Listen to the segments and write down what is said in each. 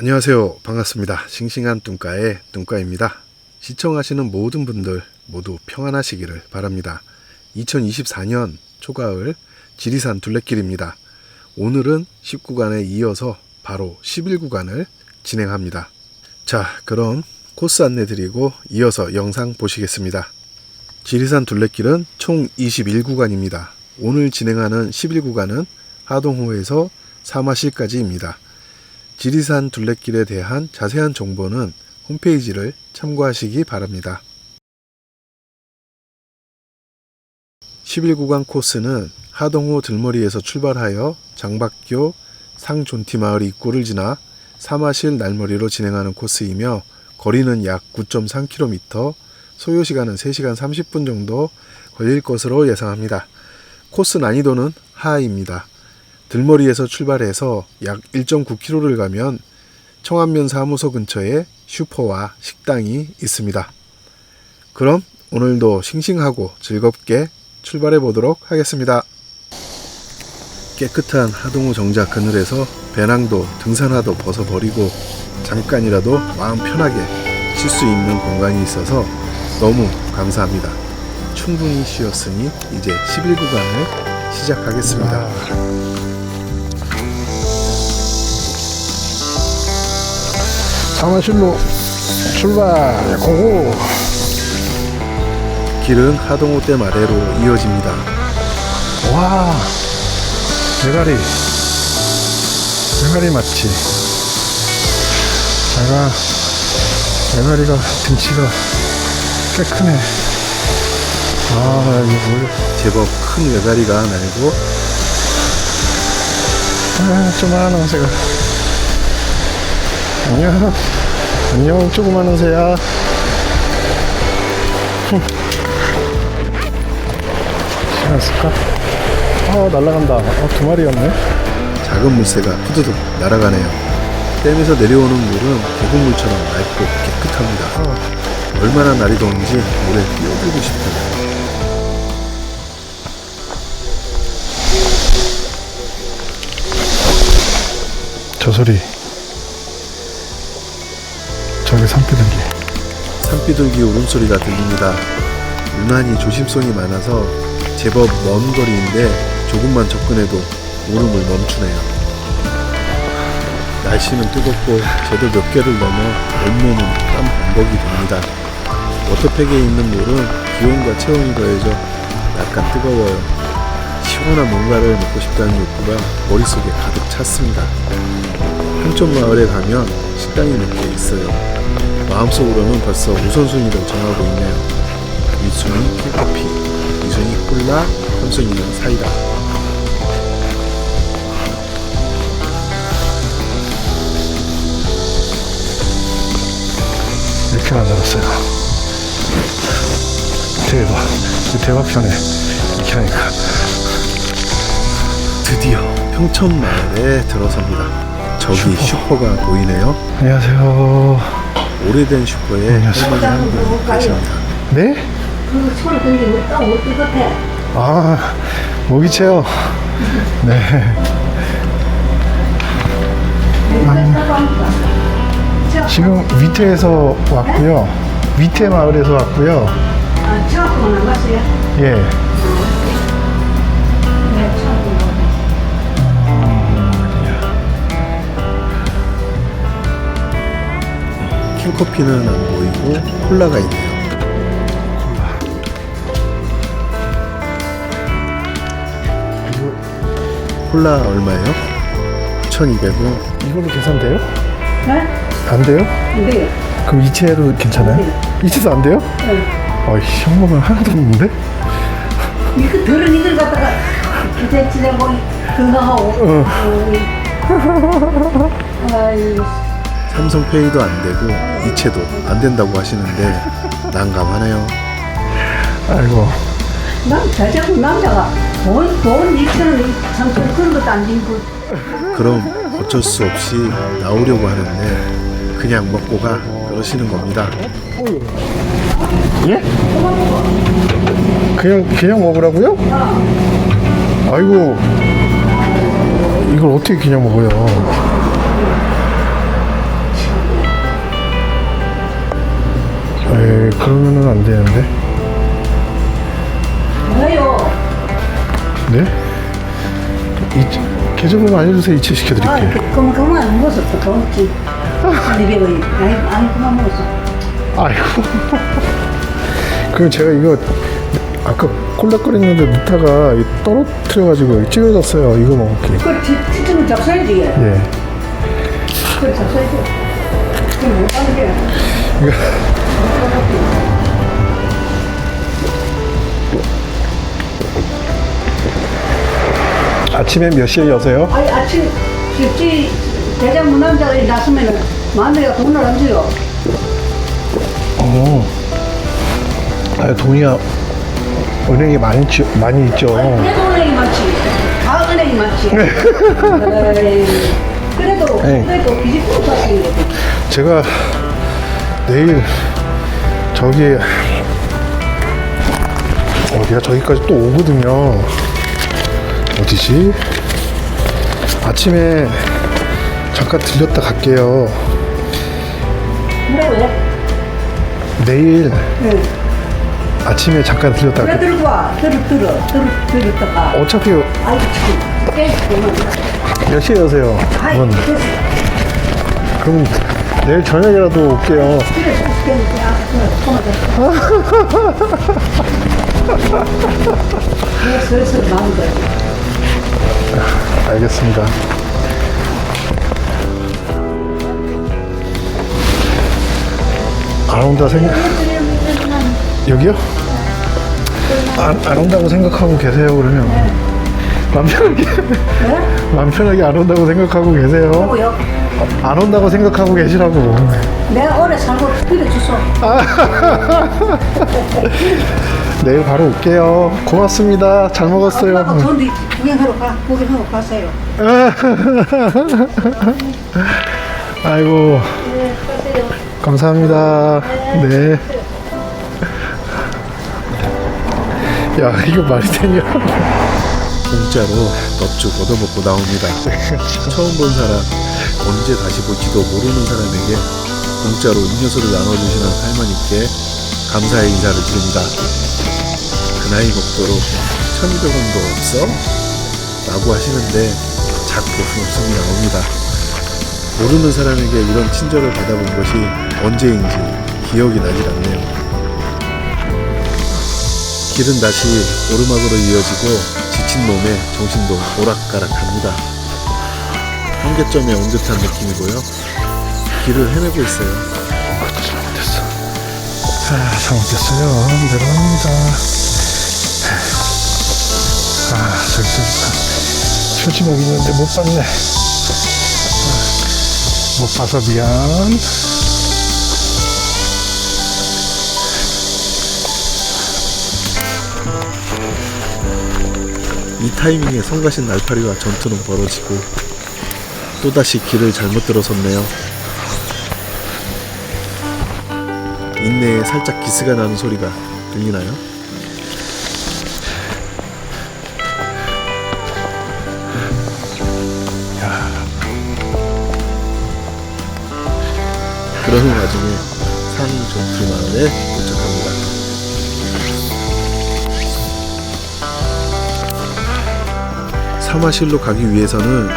안녕하세요. 반갑습니다. 싱싱한 뚱까의 뚱까입니다. 시청하시는 모든 분들 모두 평안하시기를 바랍니다. 2024년 초가을 지리산 둘레길입니다. 오늘은 10구간에 이어서 바로 11구간을 진행합니다. 자, 그럼 코스 안내 드리고 이어서 영상 보시겠습니다. 지리산 둘레길은 총 21구간입니다. 오늘 진행하는 11구간은 하동호에서 사마실까지입니다. 지리산 둘레길에 대한 자세한 정보는 홈페이지를 참고하시기 바랍니다. 11구간 코스는 하동호 들머리에서 출발하여 장박교 상존티마을 입구를 지나 사마실 날머리로 진행하는 코스이며 거리는 약 9.3km, 소요시간은 3시간 30분 정도 걸릴 것으로 예상합니다. 코스 난이도는 하입니다. 들머리에서 출발해서 약 1.9km를 가면 청안면 사무소 근처에 슈퍼와 식당이 있습니다. 그럼 오늘도 싱싱하고 즐겁게 출발해 보도록 하겠습니다. 깨끗한 하동호 정자 그늘에서 배낭도 등산화도 벗어버리고 잠깐이라도 마음 편하게 쉴 수 있는 공간이 있어서 너무 감사합니다. 충분히 쉬었으니 이제 11구간을 시작하겠습니다. 사마실로 출발 고고. 길은 하동호댐 아래로 이어집니다. 와, 메가리 맞지? 제가 메가리가 등치가 꽤 크네. 아, 이거 뭘 제법 큰 외가리가 날고 조그마한 새가. 안녕 조그마한 새야. 시원했을까? 날아간다. 두 마리였네. 작은 물새가 후두둑 날아가네요. 댐에서 내려오는 물은 계곡물처럼 맑고 깨끗합니다. 얼마나 날이 더운지 물에 뛰어들고 싶어요. 저 소리, 저기 산비둘기. 산비둘기 울음소리가 들립니다. 유난히 조심성이 많아서 제법 먼 거리인데 조금만 접근해도 울음을 멈추네요. 날씨는 뜨겁고 저도 몇 개를 넘어 온몸은 땀 범벅이 됩니다. 워터팩에 있는 물은 기온과 체온이 더해져 약간 뜨거워요. 시원한 뭔가를 먹고 싶다는 욕구가 머릿속에 가득 찼습니다. 한촌마을에 가면 식당이 몇 개 있어요. 마음속으로는 벌써 우선순위를 정하고 있네요. 1순위 캔커피, 2순위 콜라, 3순위는 사이다. 이렇게 만들었어요. 대박 편해. 이렇게 하니까. 드디어 평촌마을에 들어섭니다. 저기 슈퍼가 보이네요. 안녕하세요. 오래된 슈퍼에 할머니 한 분이 계십니다. 네? 그 소리 들리고 딱 어디 같아? 모기채요. 네. 지금 위태에서 왔고요. 위태 마을에서 왔고요. 처음 나갔어요? 예. 네, 처음. 캔커피는 안 보이고 콜라가 있네요. 콜라 얼마예요? 1,200원. 이걸로 계산돼요? 네? 안 돼요? 네. 그럼 이체로 괜찮아요? 네. 이체도 안 돼요? 네. 현금은 하나도 없는데? 이거 더러운 이걸 갖다가 기대치대 뭐 건강하고. 아유. 삼성페이도 안 되고 이체도 안 된다고 하시는데 난감하네요. 난 자꾸 남자가 돈 있으면 상품 그런 것도 안 들고. 그럼 어쩔 수 없이 나오려고 하는데 그냥 먹고 가 그러시는 겁니다. 예? 그냥 먹으라고요? 아이고, 이걸 어떻게 그냥 먹어요? 에이, 그러면은 안 되는데. 뭐요? 네? 계좌 번호 알려주세요. 이체 시켜드릴게요. 그만 먹었어. 더 없지. 200원이. 아니, 그만 먹었어. 아이고. 그럼 제가 이거 아까 콜락거리는데 넣다가 떨어뜨려가지고 찌그러졌어요. 이거 먹을게요. 그걸 뒤쪽을 잡숴야지. 예. 그걸 잡숴야지. 그럼 못 하는 게. 아침에 몇 시에 여세요? 아니, 아침, 대장 문남자가 나서면은 마누라가 돈을 안 줘요. 아, 돈이야. 은행에 많이 있죠. 그래도 은행이 많지. 다 은행이 많지. 에이, 그래도 비지pu로 샀으니. 제가 내일 저기 어디야? 저기까지 또 오거든요. 어디지? 아침에 잠깐 들렸다 갈게요. 뭐라고요? 내일 네. 아침에 잠깐 들렸다 그래, 갈게요. 들고 와. 들었다가. 어차피 아이고, 참. 몇 시에 여세요? 아이, 문. 됐어. 그럼 내일 저녁이라도 올게요. 그래, 죽겠는데. 그래, 슬슬 마음 들 알겠습니다. 안 온다 생각. 여기요? 안 온다고 생각하고 계세요. 그러면 마음 편하게 네? 마음 편하게 안 온다고 생각하고 계세요. 뭐요? 안 온다고 생각하고 계시라고. 내가 오래 살고 필요 주소. 내일 바로 올게요. 고맙습니다. 잘 먹었어요. 엄마가 돈이 구경하러 가세요. 아이고, 네, 가세요. 감사합니다. 네. 야, 이거 말이 되냐? 공짜로 넙죽 얻어먹고 나옵니다. 처음 본 사람, 언제 다시 볼지도 모르는 사람에게 공짜로 음료수를 나눠주시는 할머니께 감사의 인사를 드립니다. 그 나이 먹도록 1200원도 없어? 라고 하시는데 자꾸 웃음이 나옵니다. 모르는 사람에게 이런 친절을 받아본 것이 언제인지 기억이 나질 않네요. 길은 다시 오르막으로 이어지고 지친 몸에 정신도 오락가락합니다. 한계점에 온 듯한 느낌이고요. 길을 헤매고 있어요. 잘못했어. 잘못했어요. 내려갑니다. 저기 표지목 있는데 못 봤네. 못 봐서 미안. 이 타이밍에 성가신 날파리와 전투는 벌어지고 또다시 길을 잘못 들어섰네요. 인내에 살짝 기스가 나는 소리가 들리나요? 그러는 와중에 상전투 마을에 도착합니다. 사마실로 가기 위해서는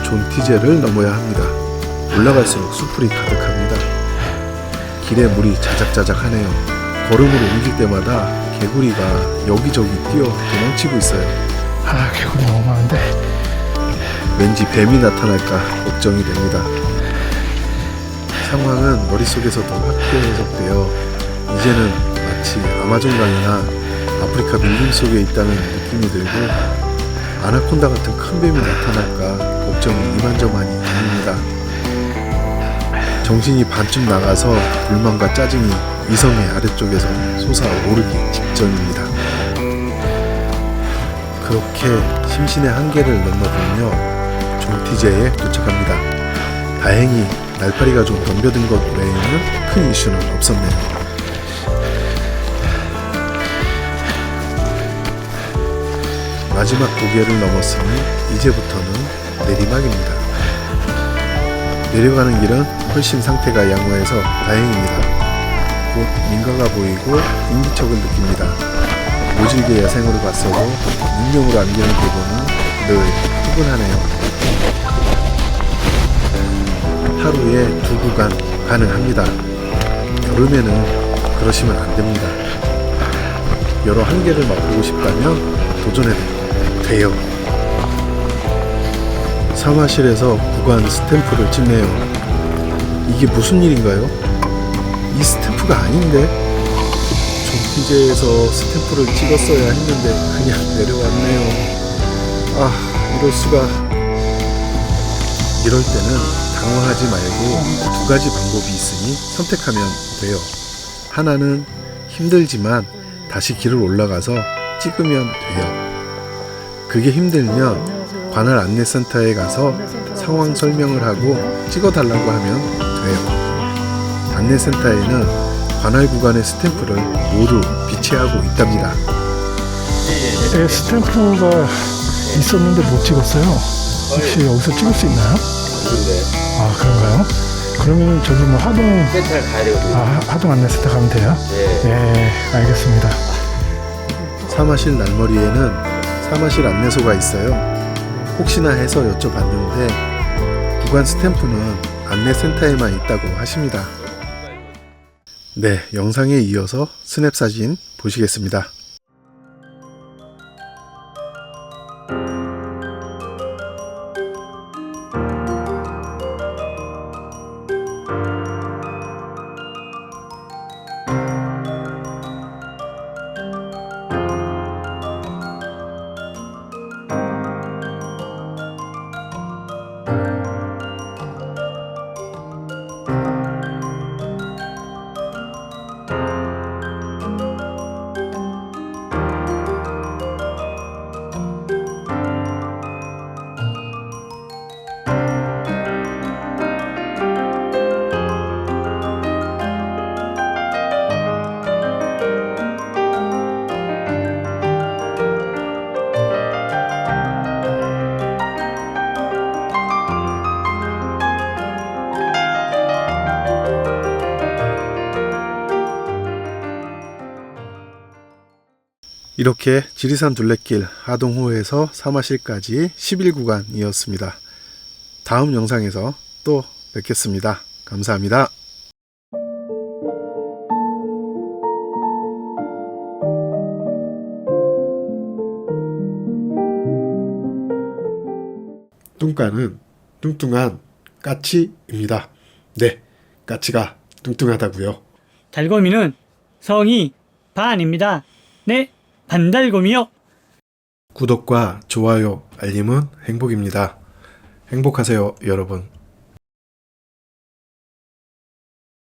존티제를 넘어야 합니다. 올라갈수록 수풀이 가득합니다. 길에 물이 자작자작하네요. 걸음으로 옮길 때마다 개구리가 여기저기 뛰어 도망치고 있어요. 개구리 너무 많은데. 왠지 뱀이 나타날까 걱정이 됩니다. 상황은 머릿속에서 더 확대 해석되어 이제는 마치 아마존강이나 아프리카 밀림 속에 있다는 느낌이 들고 아나콘다 같은 큰 뱀이 나타날까 걱정이 이만저만이 아닙니다. 정신이 반쯤 나가서 불만과 짜증이 이성의 아래쪽에서 솟아오르기 직전입니다. 그렇게 심신의 한계를 넘나들며 존티제에 도착합니다. 다행히 날파리가 좀 덤벼든 것 외에는 큰 이슈는 없었네요. 마지막 고개를 넘었으니 이제부터는 내리막입니다. 내려가는 길은 훨씬 상태가 양호해서 다행입니다. 곧 민가가 보이고 인기척을 느낍니다. 모질게 야생으로 봤어도 능력으로 안기는 기분은 늘 푸근하네요. 하루에 2구간 가능합니다. 여름에는 그러시면 안 됩니다. 여러 한계를 맛보고 싶다면 도전해도 돼요. 사무실에서 구간 스탬프를 찍네요. 이게 무슨 일인가요? 이 스탬프가 아닌데? 종피제에서 스탬프를 찍었어야 했는데 그냥 내려왔네요. 아, 이럴 수가. 이럴 때는 당황하지 말고 2가지 방법이 있으니 선택하면 돼요. 하나는 힘들지만 다시 길을 올라가서 찍으면 돼요. 그게 힘들면 관할 안내센터에 가서 상황 설명을 하고 찍어달라고 하면 돼요. 안내센터에는 관할 구간의 스탬프를 모두 비치하고 있답니다. 네, 스탬프가 있었는데 못 찍었어요. 혹시 여기서 찍을 수 있나요? 아, 그런가요? 그러면 저기 뭐 하동 센터를 가야 되거든요. 하동 안내센터 가면 돼요? 네. 예, 알겠습니다. 사마실 날머리에는 사마실 안내소가 있어요. 혹시나 해서 여쭤봤는데 구간 스탬프는 안내센터에만 있다고 하십니다. 네, 영상에 이어서 스냅 사진 보시겠습니다. 이렇게 지리산 둘레길 하동호에서 사마실까지 11구간이었습니다. 다음 영상에서 또 뵙겠습니다. 감사합니다. 뚱까는 뚱뚱한 까치입니다. 네, 까치가 뚱뚱하다고요. 달고미는 성이 반입니다. 네, 반달고미요. 구독과 좋아요, 알림은 행복입니다. 행복하세요, 여러분.